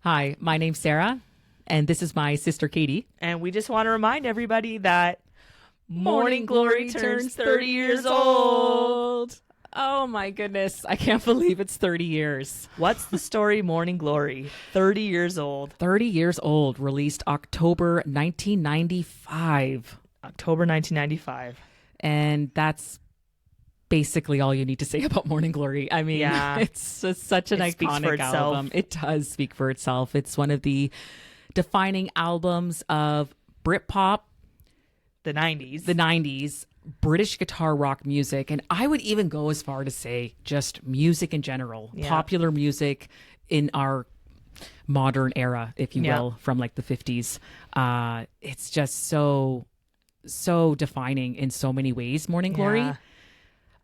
Hi, my name's Sarah, and this is my sister Katie. And we just want to remind everybody that Morning Glory turns 30 years old. Oh my goodness, I can't believe it's 30 years. What's the story, Morning Glory? 30 years old. 30 years old, released October 1995. October 1995. And that's basically all you need to say about Morning Glory. I mean, Yeah. it's just such an iconic album. It does speak for itself. It's one of the defining albums of Britpop, The 90s. the 90s, British guitar rock music, and I would even go as far to say just music in general, Yeah. popular music in our modern era, if you Yeah. will, from like the 50s. It's just so defining in so many ways, Morning Glory. Yeah.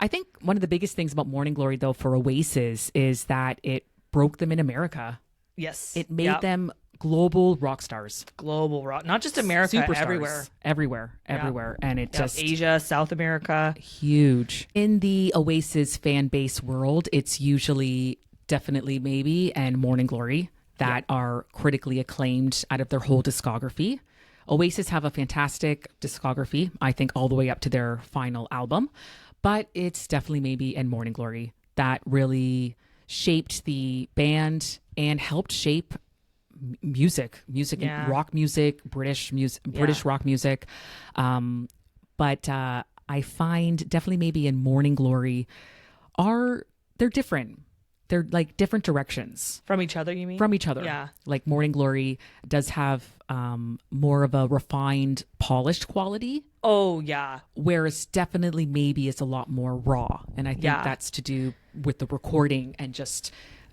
I think one of the biggest things about Morning Glory, though, for Oasis is that it broke them in America. Yes. It made Yep. them global rock stars. global rock. Not just America, Superstars. everywhere. Everywhere. And it Yep. just Asia, South America. huge. In the Oasis fan base world, it's usually Definitely Maybe and Morning Glory that are critically acclaimed out of their whole discography. Oasis have a fantastic discography, I think, all the way up to their final album. But it's Definitely Maybe and Morning Glory that really shaped the band and helped shape music, Yeah. rock music, British rock music. But I find Definitely Maybe and Morning Glory they're different. They're like different directions From each other, you mean? from each other. Yeah. Like Morning Glory does have more of a refined, polished quality, Oh, yeah. whereas Definitely Maybe is a lot more raw. And I think Yeah. that's to do with the recording and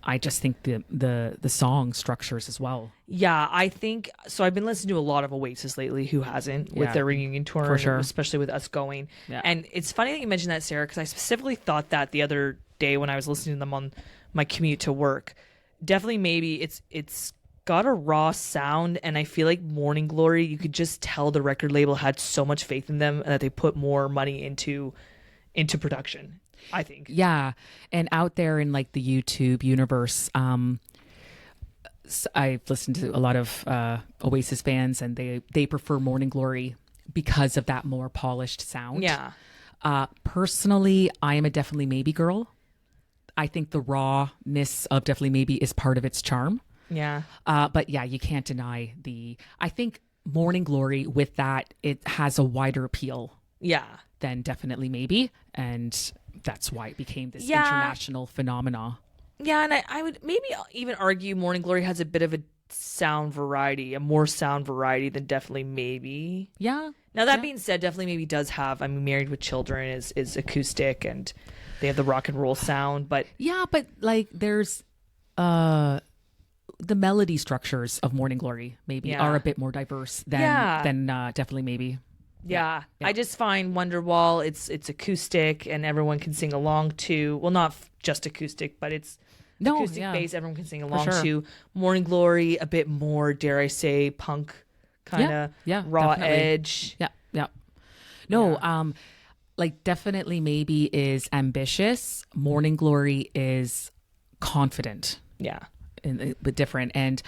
I just think the song structures as well. Yeah, I think so. I've been listening to a lot of Oasis lately. Who hasn't with Yeah, their reunion tour, for sure. especially with us going. Yeah. And it's funny that you mentioned that, Sarah, because I specifically thought that the other day when I was listening to them on my commute to work. Definitely, maybe it's got a raw sound, and I feel like Morning Glory. You could just tell the record label had so much faith in them and that they put more money into production. I think. Yeah. And out there in like the YouTube universe, I've listened to a lot of Oasis fans and they prefer Morning Glory because of that more polished sound. Yeah. Personally, I am a Definitely Maybe girl. I think the rawness of Definitely Maybe is part of its charm. Yeah. But yeah, you can't deny I think Morning Glory with that, it has a wider appeal Yeah. than Definitely Maybe. And that's why it became this Yeah. international phenomena. Yeah, and I would maybe even argue Morning Glory has a bit of a more sound variety than Definitely Maybe. Yeah. Now that being said, Definitely Maybe does have, I mean, Married with Children is acoustic and they have the rock and roll sound, but Yeah, but like there's the melody structures of Morning Glory maybe Yeah. are a bit more diverse than Yeah. Definitely Maybe. yeah, Yeah. I just find Wonderwall, it's acoustic and everyone can sing along to. Well, not just acoustic, but it's acoustic bass everyone can sing along sure. to. Morning Glory, a bit more, dare I say, punk kind of raw definitely. edge. Yeah, yeah. No, like Definitely Maybe is ambitious. Morning Glory is confident, Yeah. but different. And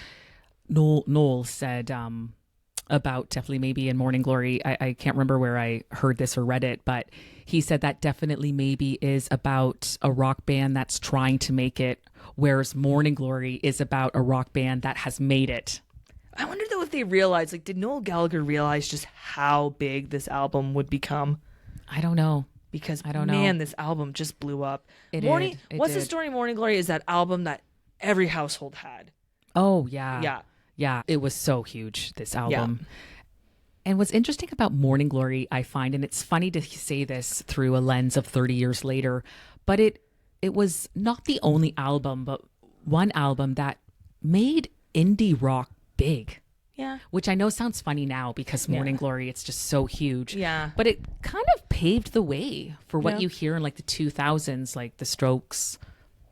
Noel said about Definitely Maybe and Morning Glory. I can't remember where I heard this or read it, but he said that Definitely Maybe is about a rock band that's trying to make it, whereas Morning Glory is about a rock band that has made it. I wonder though if they realized, like, did Noel Gallagher realize just how big this album would become? I don't know. Because I don't know. man, this album just blew up. It Morning, did. It what's the did. story? Morning Glory is that album that every household had. Oh, yeah. Yeah. Yeah. It was so huge, this album. And what's interesting about Morning Glory, I find, and it's funny to say this through a lens of 30 years later, but it was not the only album, but one album that made indie rock big. Yeah. Which I know sounds funny now because Morning Glory, it's just so huge. Yeah. But it kind of paved the way for what Yeah. you hear in like the 2000s, like the Strokes,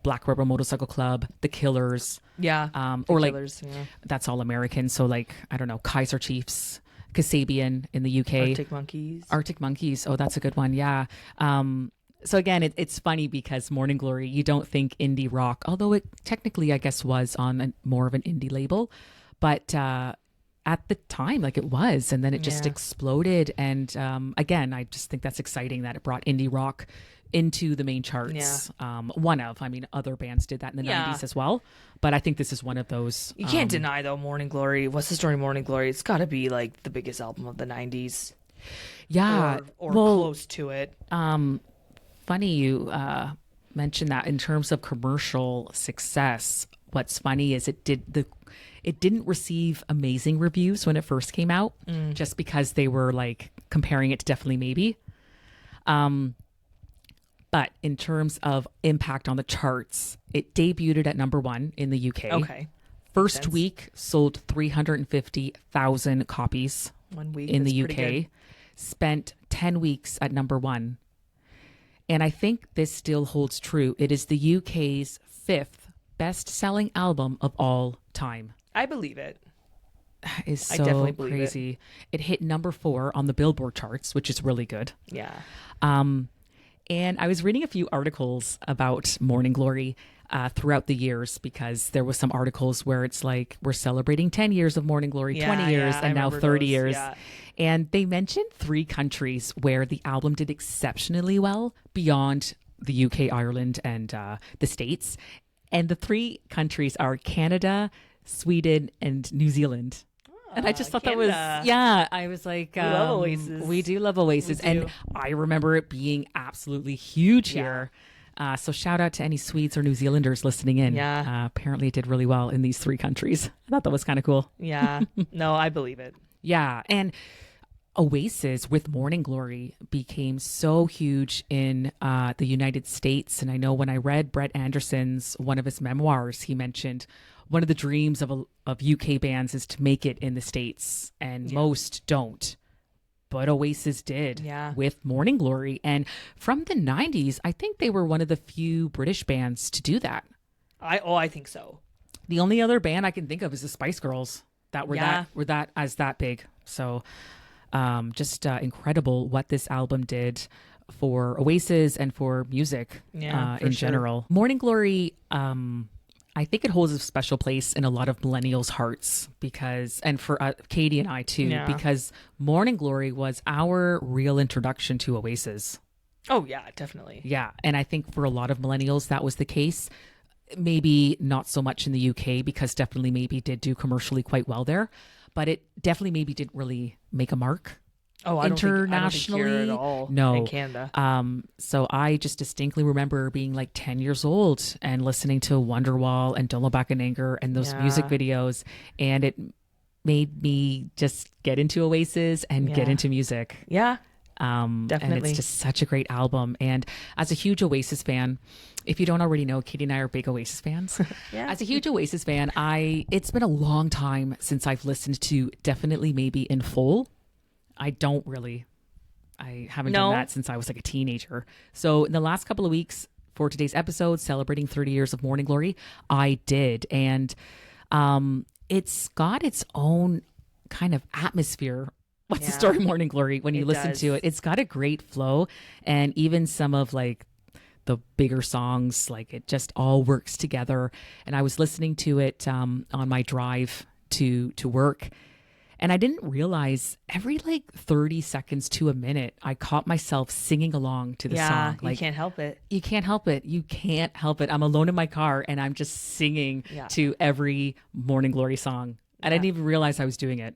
Black Rebel Motorcycle Club, the Killers. Yeah. Or like, Killers, yeah. that's all American. So like, I don't know, Kaiser Chiefs, Kasabian in the UK. Arctic Monkeys. Arctic Monkeys. Oh, that's a good one. Yeah. So again, it's funny because Morning Glory, you don't think indie rock, although it technically, I guess, was on more of an indie label, but at the time, like it was, and then it just exploded. And again, I just think that's exciting that it brought indie rock into the main charts. Other bands did that in the 90s as well, but I think this is one of those. You can't deny though, Morning Glory, What's the Story, Morning Glory, it's got to be like the biggest album of the 90s. Yeah, or close to it. Funny you mentioned that in terms of commercial success. What's funny is it didn't receive amazing reviews when it first came out, just because they were like comparing it to Definitely Maybe. But in terms of impact on the charts, it debuted at number 1 in the UK. Okay. First week sold 350,000 copies 1 week in the pretty UK. good. Spent 10 weeks at number 1. And I think this still holds true. It is the UK's 5th best-selling album of all time. I believe it. Is so I definitely believe crazy. It hit number 4 on the Billboard charts, which is really good. Yeah. And I was reading a few articles about Morning Glory throughout the years, because there was some articles where it's like, we're celebrating 10 years of Morning Glory, 20 years, and now 30 years. Yeah. And they mentioned 3 countries where the album did exceptionally well beyond the UK, Ireland, and the States. And the 3 countries are Canada, Sweden, and New Zealand. And I just thought Canada. that was, yeah, I was like, We love Oasis. We do love Oasis. We do. And I remember it being absolutely huge here. So shout out to any Swedes or New Zealanders listening in. Yeah. Apparently it did really well in these 3 countries. I thought that was kind of cool. Yeah. No, I believe it. Yeah. And Oasis with Morning Glory became so huge in the United States. And I know when I read Brett Anderson's, one of his memoirs, he mentioned one of the dreams of UK bands is to make it in the States, and most don't. But Oasis did with Morning Glory. And from the 90s, I think they were one of the few British bands to do that. I think so. The only other band I can think of is the Spice Girls that were that big. So just incredible what this album did for Oasis and for music in general. Morning Glory, I think it holds a special place in a lot of millennials' hearts, and for Katie and I too, because Morning Glory was our real introduction to Oasis. Oh yeah, definitely. Yeah. And I think for a lot of millennials, that was the case. Maybe not so much in the UK, because Definitely Maybe did do commercially quite well there, but it Definitely Maybe didn't really make a mark. Oh, internationally, I don't think here at all. No, in Canada. So I just distinctly remember being like 10 years old and listening to Wonderwall and Don't Look Back in Anger and those music videos, and it made me just get into Oasis and get into music. Yeah, definitely. And it's just such a great album. And as a huge Oasis fan, if you don't already know, Katie and I are big Oasis fans. As a huge Oasis fan, it's been a long time since I've listened to Definitely Maybe in full. I haven't done that since I was like a teenager. So in the last couple of weeks for today's episode, celebrating 30 years of Morning Glory, I did. And it's got its own kind of atmosphere. What's the story, Morning Glory, when you listen to it? It's got a great flow. And even some of like the bigger songs, like it just all works together. And I was listening to it on my drive to work. And I didn't realize every like 30 seconds to a minute, I caught myself singing along to the song. Like, you can't help it. You can't help it. You can't help it. I'm alone in my car and I'm just singing to every Morning Glory song. And I didn't even realize I was doing it.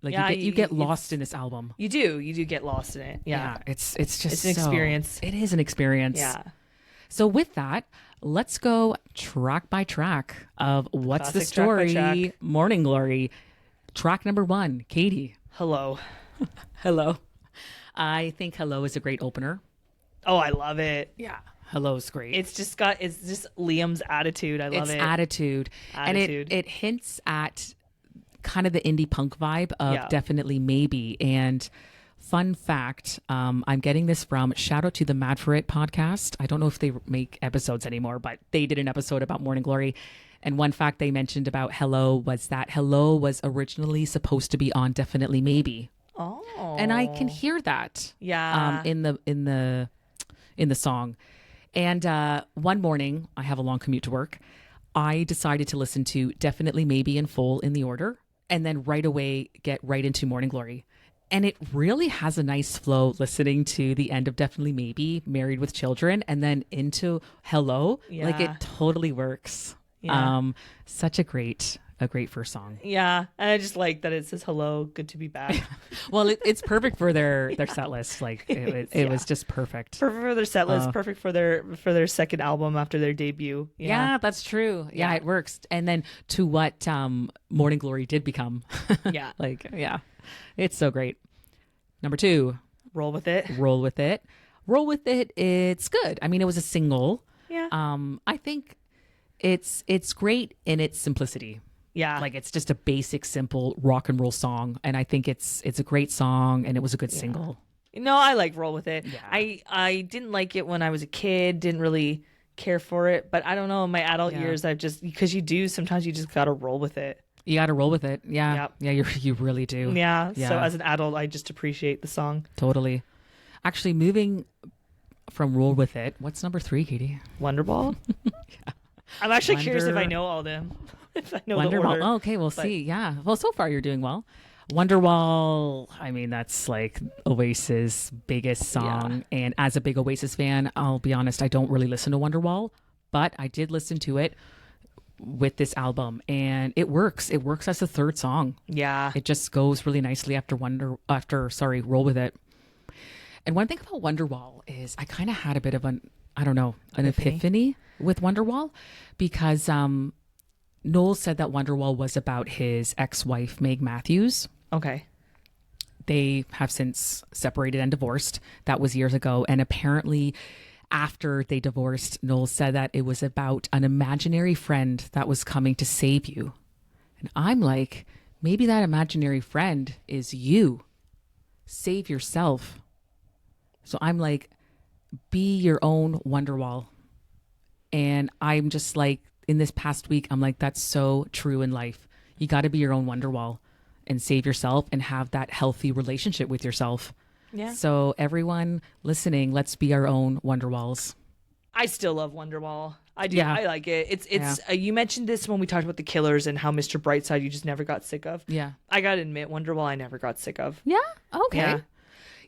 Like you get lost in this album. You do get lost in it. Yeah. It's just an experience. It is an experience. Yeah. So with that, let's go track by track of What's Classic the Story, track by track. Morning Glory. Track number 1, Katie. Hello. Hello. I think Hello is a great opener. Oh, I love it. Yeah. Hello's great. It's just Liam's attitude. I love it. Attitude. And it hints at kind of the indie punk vibe of Definitely Maybe. And fun fact, I'm getting this from, shout out to the Mad for It podcast. I don't know if they make episodes anymore, but they did an episode about Morning Glory. And one fact they mentioned about Hello was that Hello was originally supposed to be on Definitely Maybe. Oh. And I can hear that. Yeah. In the in the song. And one morning, I have a long commute to work. I decided to listen to Definitely Maybe in full in the order, and then right away get right into Morning Glory. And it really has a nice flow listening to the end of Definitely Maybe, Married with Children, and then into Hello. Like it Yeah. totally works. Yeah. Such a great first song. Yeah, and I just like that it says hello, good to be back. Well, it's perfect for their set list. Like it was just perfect. Perfect for their set list, perfect for their second album after their debut. Yeah, that's true. Yeah, it works. And then to what Morning Glory did become. Yeah. Like, yeah, it's so great. Number 2, Roll with it. Roll With It. Roll With It, it's good. I mean, it was a single. Yeah. I think it's great in its simplicity. Yeah. Like it's just a basic, simple rock and roll song. And I think it's a great song and it was a good single. No, I like Roll With It. Yeah. I didn't like it when I was a kid, didn't really care for it, but I don't know, in my adult Yeah. years I've just, because sometimes you just got to roll with it. You got to roll with it. Yeah. Yep. Yeah, you really do. Yeah. Yeah. So as an adult, I just appreciate the song. Totally. Actually, moving from Roll With It, what's number 3, Katie? Wonderball? I'm actually curious if I Wonder- know all them. If I know the Wonderwall. order. Oh, okay, we'll see. Yeah. Well, so far you're doing well. Wonderwall, I mean, that's like Oasis' biggest song. And as a big Oasis fan, I'll be honest, I don't really listen to Wonderwall, but I did listen to it with this album and it works. It works as the third song. Yeah. It just goes really nicely after Roll With It. And one thing about Wonderwall is I kind of had a bit of an epiphany with Wonderwall because Noel said that Wonderwall was about his ex-wife, Meg Matthews. Okay. They have since separated and divorced. That was years ago. And apparently after they divorced, Noel said that it was about an imaginary friend that was coming to save you. And I'm like, maybe that imaginary friend is you. Save yourself. So I'm like, be your own Wonderwall. And I'm just like, in this past week, I'm like, that's so true in life. You got to be your own Wonderwall and save yourself and have that healthy relationship with yourself. Yeah. So everyone listening, let's be our own Wonderwalls. I still love Wonderwall. I do. Yeah. I like it. It's you mentioned this when we talked about the Killers and how Mr. Brightside you just never got sick of. Yeah. I got to admit, Wonderwall I never got sick of. Yeah. Okay. Yeah.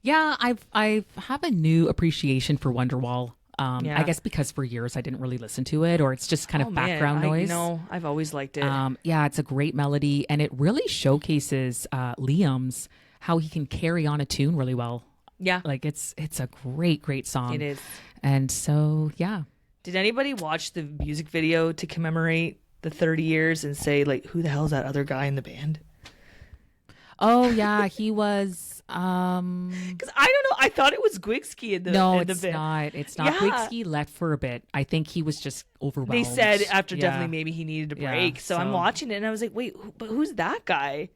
Yeah. I have a new appreciation for Wonderwall. Yeah. I guess because for years I didn't really listen to it, or it's just kind of background noise. No, I've always liked it. Yeah, it's a great melody, and it really showcases Liam's how he can carry on a tune really well. Yeah. Like it's a great song. It is. And so yeah. Did anybody watch the music video to commemorate the 30 years and say, like, who the hell is that other guy in the band? Oh yeah, he was. Because I don't know. I thought it was Gwigski in the No, in the it's band. not. It's not. Yeah. Gwigski left for a bit. I think he was just overwhelmed. They said after Yeah. definitely maybe he needed a Yeah, break. So I'm so- watching it and I was like, wait, but who's that guy?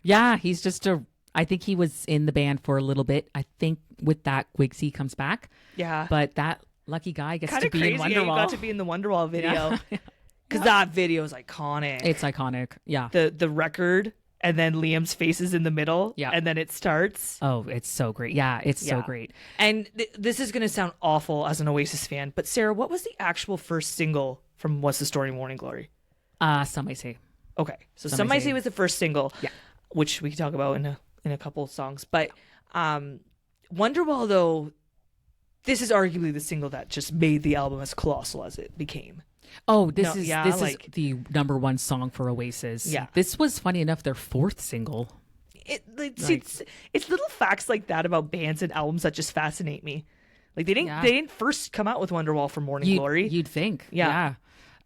Yeah, he's just I think he was in the band for a little bit. I think with that, Gwiggsy comes back. Yeah. But that lucky guy gets Kind to of be crazy in how you Wonderwall. got to be in the Wonderwall video. Yeah. Because that video is iconic. It's iconic. Yeah. the record and then Liam's face is in the middle. Yeah. And then it starts. Oh, it's so great. Yeah, it's so Yeah. great. And this is going to sound awful as an Oasis fan, but Sarah, what was the actual first single from What's the Story Morning Glory? Some might say. Okay. So Some Some Might Might Say. Say was the first single. Yeah. Which we can talk about in a couple of songs. But Wonderwall, though, this is arguably the single that just made the album as colossal as it became. Oh, this No, is yeah, this like- is the number one song for Oasis. Yeah. This was funny enough their fourth single. It's little facts like that about bands and albums that just fascinate me. Like they Yeah. didn't first come out with Wonderwall for Morning Glory. You'd think. Yeah.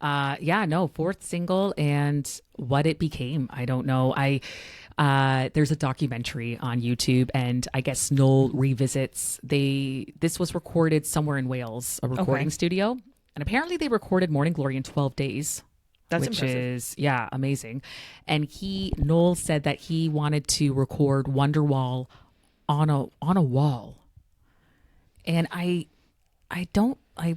Yeah. No, fourth single and what it became. I don't know. There's a documentary on YouTube and I guess Noel revisits this was recorded somewhere in Wales, a recording studio. And apparently they recorded Morning Glory in 12 days. That's which impressive. is amazing. And Noel said that he wanted to record Wonderwall on a wall. And I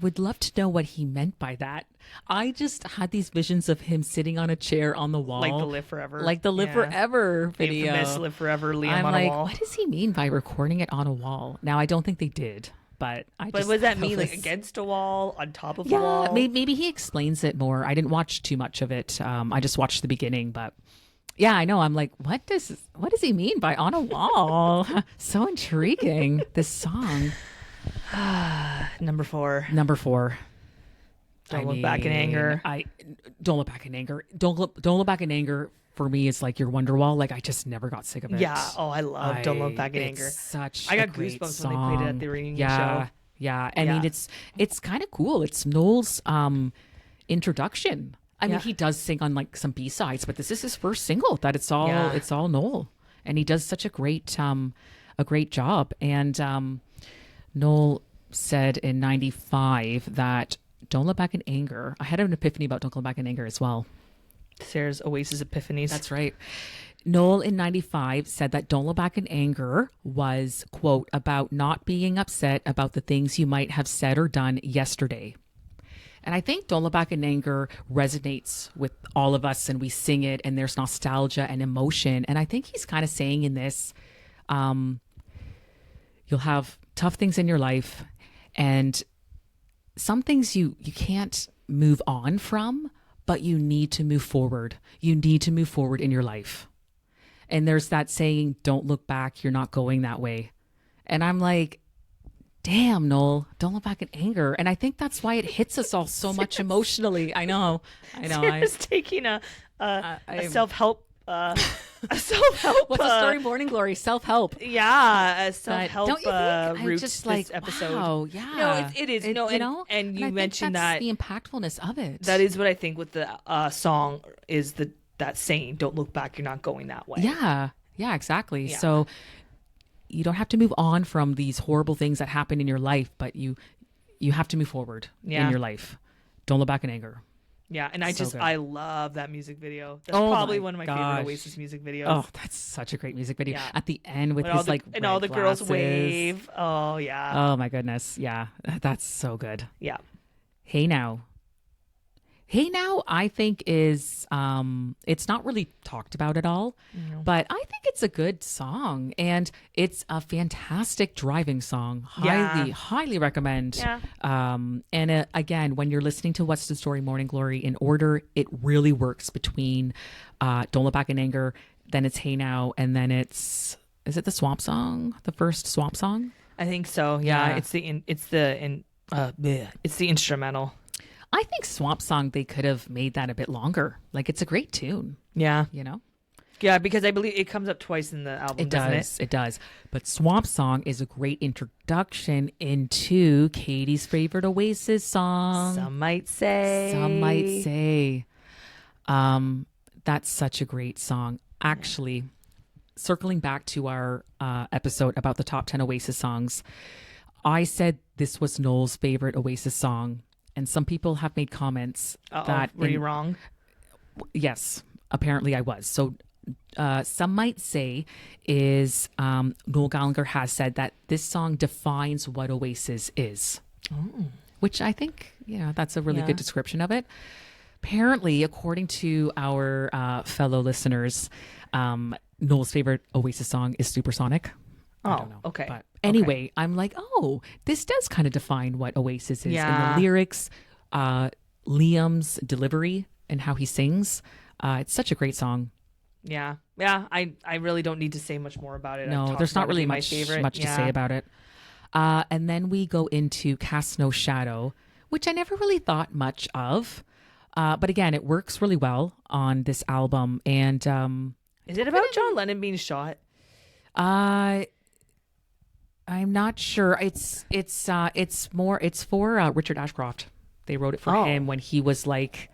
would love to know what he meant by that. I just had these visions of him sitting on a chair on the wall. Like the Live Forever. Like the Live Yeah. Forever The video. infamous Live Forever Liam I'm on like, a wall. what does he mean by recording it on a wall? Now, I don't think they did. but But just what does that thought mean? it Like was- against a wall, on top of a Yeah, wall? maybe he explains it more. I didn't watch too much of it. I just watched the beginning, but yeah, I know. I'm like, what does he mean by on a wall? So intriguing. This song. Number 4. Number 4. Don't look back in anger. I don't look back in anger. Don't look back in anger. For me, it's like your Wonderwall. Like I just never got sick of it. Yeah. Oh, I love Don't Look Back in It's Anger. Such I got a great goosebumps song. when they played it at the reunion yeah, show. Yeah. I Yeah. mean, it's kind of cool. It's Noel's introduction. I mean, Yeah. he does sing on like some B-sides, but this is his first single that it's all Noel. And he does such a great job. And Noel said in 95 that Don't Look Back in Anger. I had an epiphany about Don't Look Back in Anger as well. Sarah's Oasis Epiphanies. That's right. Noel in 95 said that Don't Look Back in Anger was, quote, about not being upset about the things you might have said or done yesterday. And I think Don't Look Back in Anger resonates with all of us and we sing it and there's nostalgia and emotion. And I think he's kind of saying in this, you'll have tough things in your life and some things you can't move on from, but you need to move forward. You need to move forward in your life. And there's that saying, don't look back, you're not going that way. And I'm like, damn, Noel, don't look back in anger. And I think that's why it hits us all so much emotionally. I know. Sarah's taking a self-help a self-help. What's the story? Morning Glory, self-help. Yeah, a self-help don't you think? route just this like, episode. Wow, yeah. No, it is. No, you know, and you I mentioned think that's that the impactfulness of it. that is what I think with the song is that saying, "Don't look back, you're not going that way." Yeah, exactly. Yeah. So you don't have to move on from these horrible things that happen in your life, but you have to move forward in your life. Don't look back in anger. Yeah, and I love that music video. That's Oh probably my one of my gosh. favorite Oasis music videos. Oh, that's such a great music video. Yeah. At the end with When his like and all the red girls glasses. wave. Oh yeah. Oh my goodness. Yeah. That's so good. Yeah. Hey Now. Hey Now, I think is it's not really talked about at all, but I think it's a good song and it's a fantastic driving song. Highly recommend. Yeah. And again, when you're listening to What's the Story Morning Glory in order, it really works between Don't Look Back in Anger, then it's Hey Now, and then is it the Swamp Song? The first Swamp Song? I think so. Yeah. Yeah. It's the instrumental. I think Swamp Song, they could have made that a bit longer. Like, it's a great tune, Yeah. you know? Yeah, because I believe it comes up twice in the album. It doesn't does. It does. But Swamp Song is a great introduction into Katie's favorite Oasis song. Some might say. Some might say. That's such a great song. Actually, circling back to our episode about the top 10 Oasis songs, I said this was Noel's favorite Oasis song. And some people have made comments that were you wrong? Yes, apparently I was. So some might say is Noel Gallagher has said that this song defines what Oasis is, which I think, that's a really good description of it. Apparently, according to our fellow listeners, Noel's favorite Oasis song is Supersonic. I don't know. Okay. But anyway, I'm like, this does kind of define what Oasis is Yeah. in the lyrics, Liam's delivery and how he sings. It's such a great song. Yeah. Yeah. I really don't need to say much more about it. I've No, talked there's about not it really being my much favorite. to say about it. And then we go into Cast No Shadow, which I never really thought much of. But again, it works really well on this album. And Is it about John Lennon being shot? I'm not sure. It's for Richard Ashcroft. They wrote it for him when he was like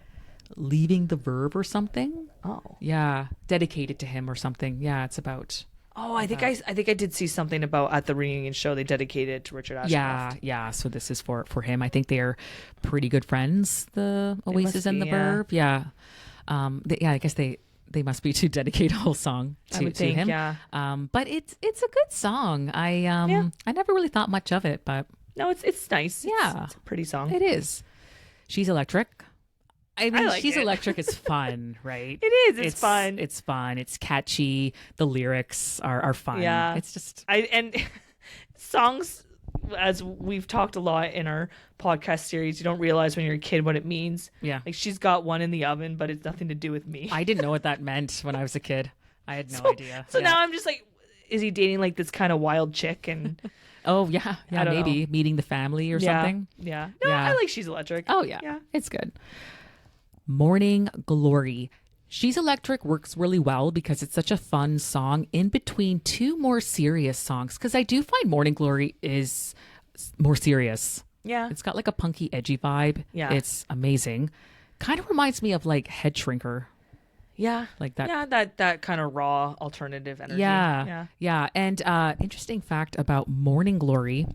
leaving the Verve or something. Oh. Yeah, dedicated to him or something. Yeah, it's about. Oh, I think I did see something about at the reunion show they dedicated it to Richard Ashcroft. Yeah. So this is for him. I think they're pretty good friends. The Oasis must and be, the yeah. Verve. Yeah. I guess they must be to dedicate a whole song I would think, him. yeah. But it's a good song. I never really thought much of it, but No, it's nice. Yeah. It's a pretty song. it is. She's electric. I mean, like She's it. Electric is fun, right? It is. It's fun. It's fun. It's catchy. The lyrics are fun. Yeah. It's just and songs as we've talked a lot in our podcast series, you don't realize when you're a kid what it means. Yeah. Like she's got one in the oven, but it's nothing to do with me. I didn't know what that meant when I was a kid. I had no idea. So Yeah. now I'm just like, is he dating like this kind of wild chick? And Oh, yeah. Yeah, I don't maybe meeting the family or yeah, something. yeah. No, Yeah. I like She's Electric. Oh, yeah. Yeah. It's good. Morning Glory. She's Electric works really well because it's such a fun song in between two more serious songs. Because I do find Morning Glory is more serious. Yeah. It's got like a punky, edgy vibe. Yeah. It's amazing. Kind of reminds me of like Head Shrinker. Yeah. Like that. Yeah, that kind of raw alternative energy. Yeah. Yeah. And interesting fact about Morning Glory.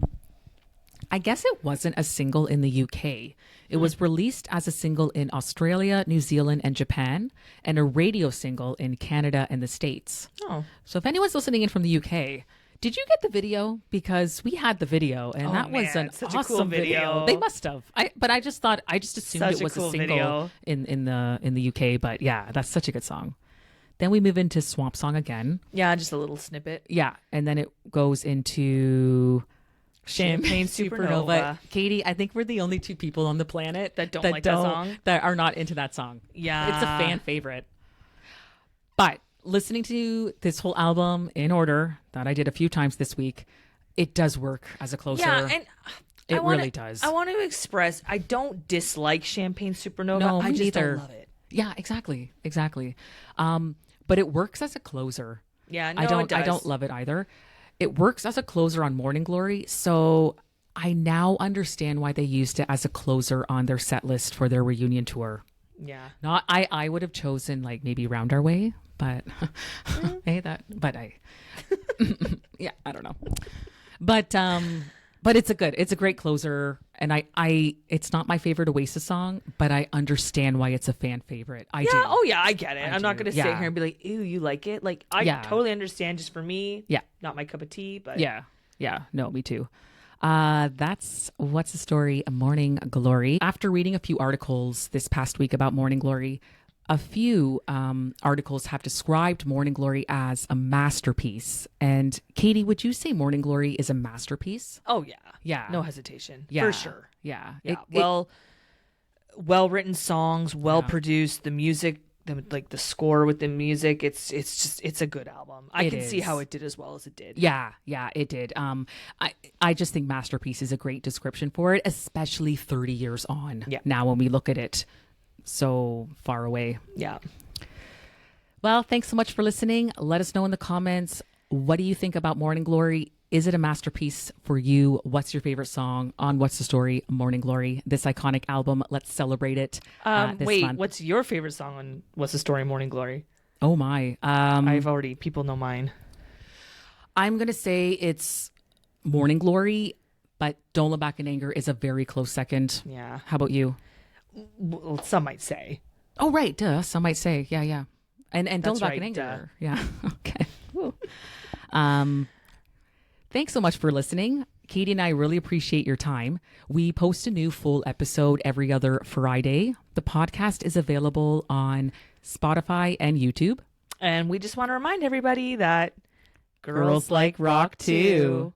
I guess it wasn't a single in the UK. It was released as a single in Australia, New Zealand, and Japan, and a radio single in Canada and the States. Oh. So if anyone's listening in from the UK, did you get the video? Because we had the video, and Oh, that was man, an such a awesome cool video. video. They must have. But I just assumed Such it a was cool a single video. in the UK. But yeah, that's such a good song. Then we move into Swamp Song again. Yeah, just a little snippet. Yeah, and then it goes into Champagne Supernova. Katie, I think we're the only two people on the planet That don't like that song? that are not into that song. Yeah. It's a fan favorite. But listening to this whole album in order that I did a few times this week, it does work as a closer. Yeah, and It really does. I want to express I don't dislike Champagne Supernova. No, I me just neither. don't love it. Yeah, exactly. But it works as a closer. Yeah, no, I it does. don't love it either. It works as a closer on Morning Glory, so I now understand why they used it as a closer on their set list for their reunion tour. Yeah. Not I would have chosen like maybe Round Our Way, but yeah, I don't know. But it's a great closer, and I it's not my favorite Oasis song, but I understand why it's a fan favorite. I do. Oh yeah, I get it. I'm not do. gonna sit Yeah. here and be like, ew, you like it? Like I Yeah. totally understand. Just for me, Yeah. not my cup of tea. But Yeah. No, me too. That's What's the Story, Morning Glory. After reading a few articles this past week about Morning Glory, a few articles have described Morning Glory as a masterpiece. And Katie, would you say Morning Glory is a masterpiece? oh yeah, Yeah. no hesitation, Yeah. for sure. Yeah. Yeah, well written songs, well Yeah. produced. The music, the score with the music, it's a good album. I It can see is. how it did as well as it did. Yeah, it did. I just think masterpiece is a great description for it, especially 30 years on. Yeah. Now when we look at it so far away. Yeah. Well, thanks so much for listening. Let us know in the comments. What do you think about Morning Glory? Is it a masterpiece for you? What's your favorite song on What's the Story, Morning Glory? This iconic album. Let's celebrate it. This Wait, month. what's your favorite song on What's the Story, Morning Glory? Oh my. People know mine. I'm going to say it's Morning Glory, but Don't Look Back in Anger is a very close second. Yeah. How about you? Well, some might say. Oh, right. Duh. Some might say. Yeah. And Don't That's Look Back right, in Anger. duh. Yeah. Okay. Woo. Thanks so much for listening. Katie and I really appreciate your time. We post a new full episode every other Friday. The podcast is available on Spotify and YouTube. And we just want to remind everybody that Girls like rock too.